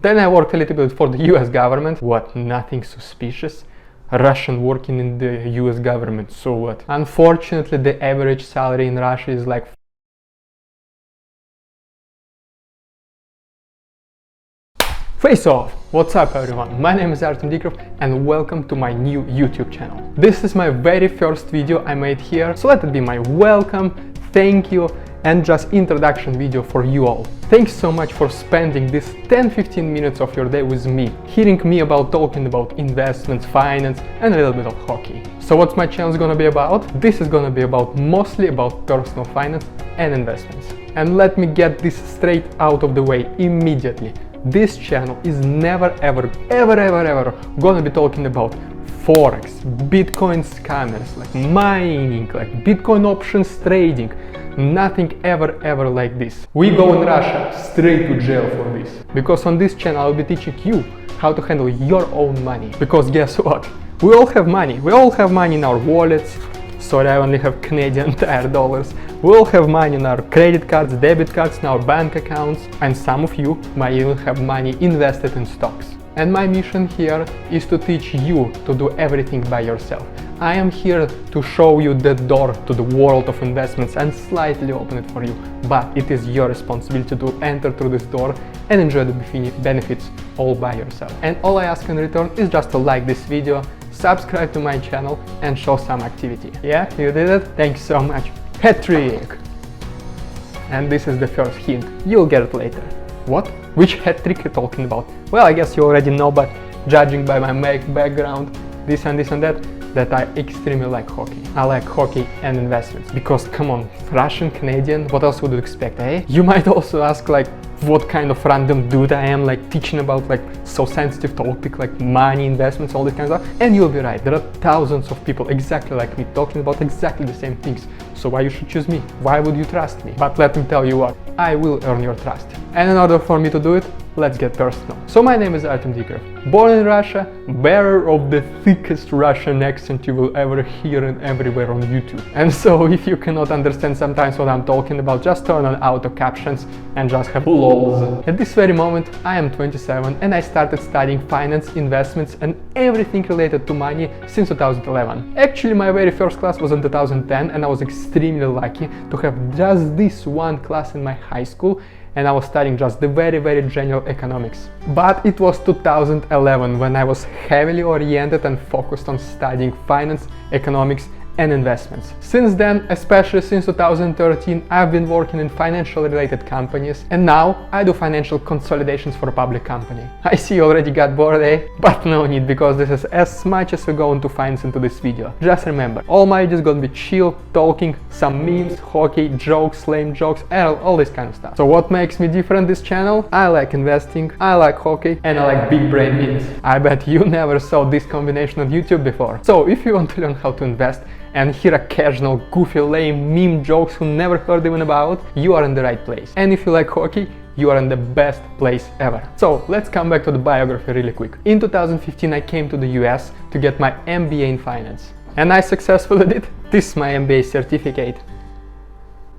Then I worked a little bit for the US government. What? Nothing suspicious. Russian working in the US government, so what? Unfortunately, the average salary in Russia is like Face off! What's up everyone? My name is Artem Dikarev and welcome to my new YouTube channel. This is my very first video I made here, so let it be my welcome, thank you and just introduction video for you all. Thanks so much for spending this 10-15 minutes of your day with me, hearing me about talking about investments, finance and a little bit of hockey. So what's my channel gonna be about? This is gonna be mostly about personal finance and investments. And let me get this straight out of the way immediately. This channel is never ever gonna be talking about forex, bitcoin scammers, like mining, like bitcoin options trading. Nothing ever like this. We go in Russia straight to jail for this. Because on this channel I'll be teaching you how to handle your own money. Because guess what? We all have money. We all have money in our wallets. Sorry, I only have Canadian Tire dollars. We all have money in our credit cards, debit cards, in our bank accounts, and some of you might even have money invested in stocks. And my mission here is to teach you to do everything by yourself. I am here to show you the door to the world of investments and slightly open it for you, but it is your responsibility to enter through this door and enjoy the benefits all by yourself. And all I ask in return is just to like this video, subscribe to my channel and show some activity. Yeah, you did it? Thanks so much. Hat trick! And this is the first hint. You'll get it later. What? Which hat trick you're talking about? Well, I guess you already know, but judging by my background, this and that I extremely like hockey. I like hockey and investments. Because come on, Russian, Canadian, what else would you expect, eh? You might also ask like what kind of random dude I am, like teaching about like so sensitive topic like money, investments, all this kind of stuff. And you'll be right, there are thousands of people exactly like me talking about exactly the same things. So why you should choose me? Why would you trust me? But let me tell you what, I will earn your trust. And in order for me to do it, let's get personal. So my name is Artem Dikarev, born in Russia, bearer of the thickest Russian accent you will ever hear and everywhere on YouTube. And so if you cannot understand sometimes what I'm talking about, just turn on auto captions and just have lols. At this very moment, I am 27 and I started studying finance, investments and everything related to money since 2011. Actually, my very first class was in 2010 and I was extremely lucky to have just this one class in my high school, and I was studying just the very general economics. But it was 2011 when I was heavily oriented and focused on studying finance, economics and investments. Since then, especially since 2013, I've been working in financial related companies and now I do financial consolidations for a public company. I see you already got bored, eh? But no need, because this is as much as we're going to find into this video. Just remember, all my videos gonna be chill, talking, some memes, hockey, jokes, lame jokes, all this kind of stuff. So what makes me different this channel? I like investing, I like hockey and I like big brain memes. I bet you never saw this combination on YouTube before. So if you want to learn how to invest and hear occasional goofy lame meme jokes who never heard even about, you are in the right place. And if you like hockey, you are in the best place ever. So let's come back to the biography really quick. In 2015 I came to the US to get my MBA in finance. And I successfully did. This is my MBA certificate.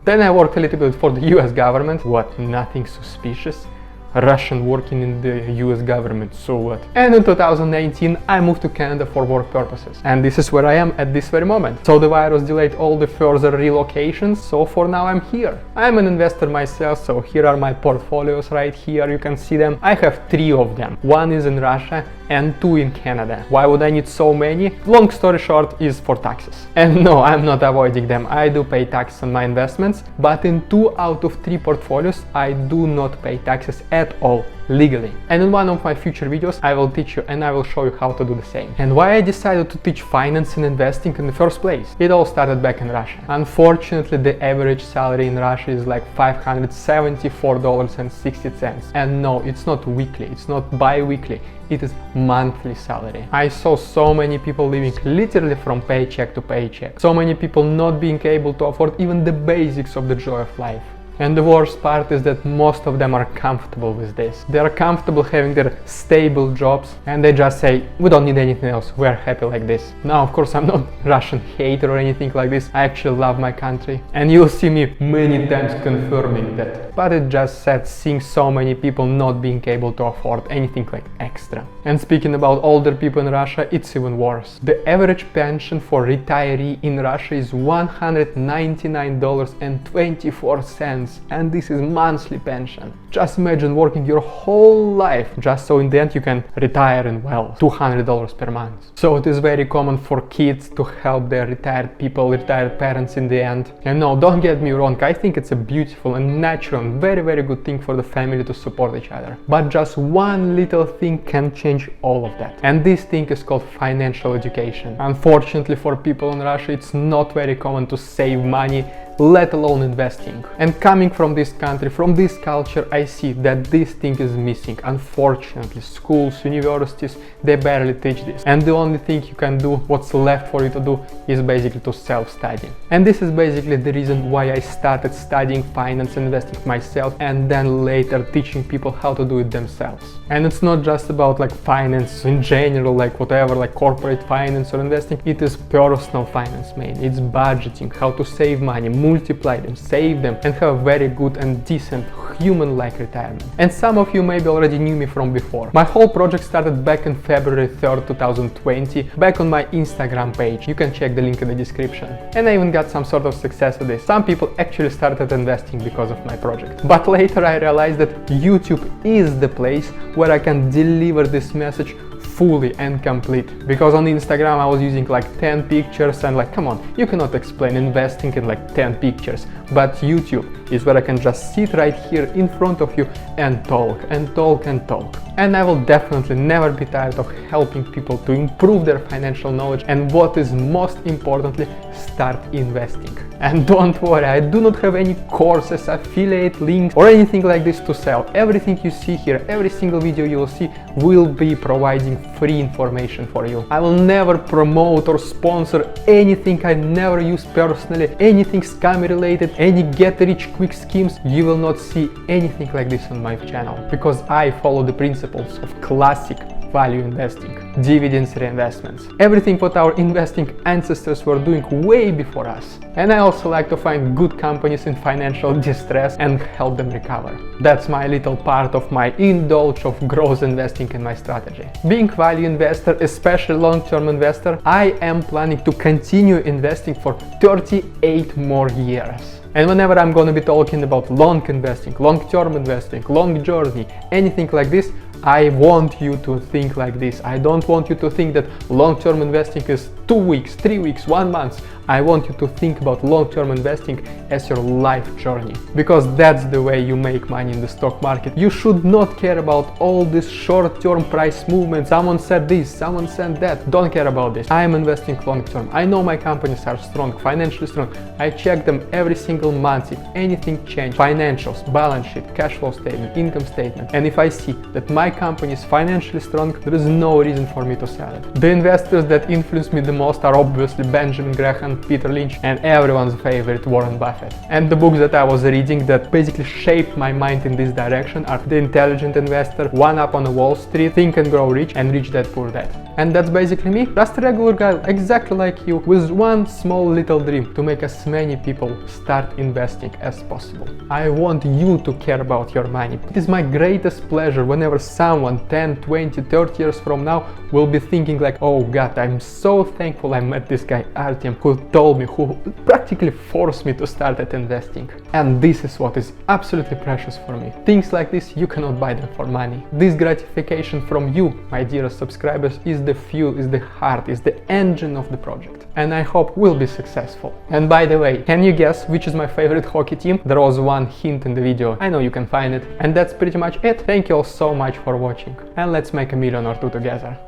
Then I worked a little bit for the US government. What? Nothing suspicious. Russian working in the US government, so what? And in 2019 I moved to Canada for work purposes. And this is where I am at this very moment. So the virus delayed all the further relocations, so for now I'm here. I'm an investor myself, so here are my portfolios right here, you can see them. I have 3 of them. One is in Russia and 2 in Canada. Why would I need so many? Long story short is for taxes. And no, I'm not avoiding them. I do pay taxes on my investments, but in 2 out of 3 portfolios I do not pay taxes at all legally. And in one of my future videos I will teach you and I will show you how to do the same. And why I decided to teach finance and investing in the first place? It all started back in Russia. Unfortunately, the average salary in Russia is like $574.60. And no, it's not weekly, it's not bi-weekly, it is monthly salary. I saw so many people living literally from paycheck to paycheck. So many people not being able to afford even the basics of the joy of life. And the worst part is that most of them are comfortable with this. They are comfortable having their stable jobs and they just say, we don't need anything else, we're happy like this. Now, of course, I'm not Russian hater or anything like this. I actually love my country. And you'll see me many times confirming that. but it's just sad seeing so many people not being able to afford anything like extra. And speaking about older people in Russia, it's even worse. The average pension for retiree in Russia is $199.24, and this is monthly pension. Just imagine working your whole life just so in the end you can retire in, well, $200 per month. So it is very common for kids to help their retired people, retired parents in the end. And no, don't get me wrong, I think it's a beautiful and natural and very good thing for the family to support each other. But just one little thing can change all of that. And this thing is called financial education. Unfortunately for people in Russia, it's not very common to save money, let alone investing. And coming from this country, from this culture, I see that this thing is missing. Unfortunately, schools, universities, they barely teach this. And the only thing you can do, what's left for you to do, is basically to self-study. And this is basically the reason why I started studying finance and investing myself, and then later teaching people how to do it themselves. And it's not just about like finance in general, like whatever, like corporate finance or investing. It is personal finance mainly. It's budgeting, how to save money, multiply them, save them, and have a very good and decent human-like retirement. And some of you maybe already knew me from before. My whole project started back in February 3rd, 2020, back on my Instagram page. You can check the link in the description. And I even got some sort of success with this. Some people actually started investing because of my project. But later I realized that YouTube is the place where I can deliver this message fully and complete, because on Instagram I was using like 10 pictures and like, come on, you cannot explain investing in like 10 pictures. But YouTube is where I can just sit right here in front of you and talk and talk and talk. And I will definitely never be tired of helping people to improve their financial knowledge, and what is most importantly, start investing. And don't worry, I do not have any courses, affiliate links or anything like this to sell. Everything you see here, every single video you will see, will be providing free information for you. I will never promote or sponsor anything I never use personally, anything scam related, any get rich quick schemes. You will not see anything like this on my channel, because I follow the principles of classic value investing, dividends reinvestments, everything what our investing ancestors were doing way before us. And I also like to find good companies in financial distress and help them recover. That's my little part of my indulge of growth investing in my strategy. Being value investor, especially long-term investor, I am planning to continue investing for 38 more years. And whenever I'm gonna be talking about long investing, long-term investing, long journey, anything like this, I want you to think like this. I don't want you to think that long-term investing is 2 weeks, 3 weeks, 1 month. I want you to think about long-term investing as your life journey, because that's the way you make money in the stock market. You should not care about all this short-term price movement. Someone said this, someone said that. Don't care about this. I am investing long-term. I know my companies are strong, financially strong. I check them every single month if anything changed. Financials, balance sheet, cash flow statement, income statement. And if I see that my company is financially strong, there is no reason for me to sell it. The investors that influence me the most are obviously Benjamin Graham, Peter Lynch, and everyone's favorite Warren Buffett. And the books that I was reading that basically shaped my mind in this direction are The Intelligent Investor, One Up on Wall Street, Think and Grow Rich, and Rich Dad Poor Dad. And that's basically me, just a regular guy exactly like you, with one small little dream to make as many people start investing as possible. I want you to care about your money. It is my greatest pleasure whenever someone 10, 20, 30 years from now will be thinking like, oh God, I'm so thankful I met this guy Artem, who told me, who practically forced me to start at investing. And this is what is absolutely precious for me. Things like this, you cannot buy them for money. This gratification from you, my dear subscribers, is the fuel, is the heart, is the engine of the project. And I hope we'll be successful. And by the way, can you guess which is my favorite hockey team? There was one hint in the video. I know you can find it. And that's pretty much it. Thank you all so much for watching. And let's make a million or two together.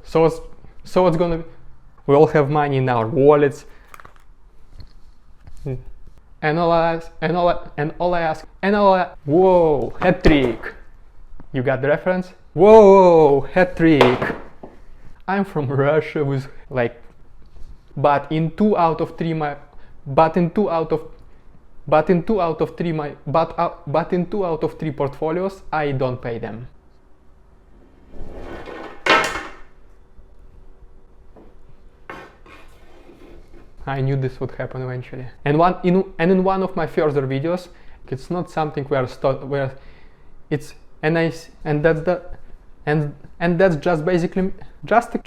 So what's gonna be? We all have money in our wallets. And all I ask, whoa, hat trick. You got the reference? Whoa, hat trick. I'm from Russia with like, but in 2 out of 3 portfolios, I don't pay them. I knew this would happen eventually. And in one of my further videos, it's not something where it's and that's just basically just a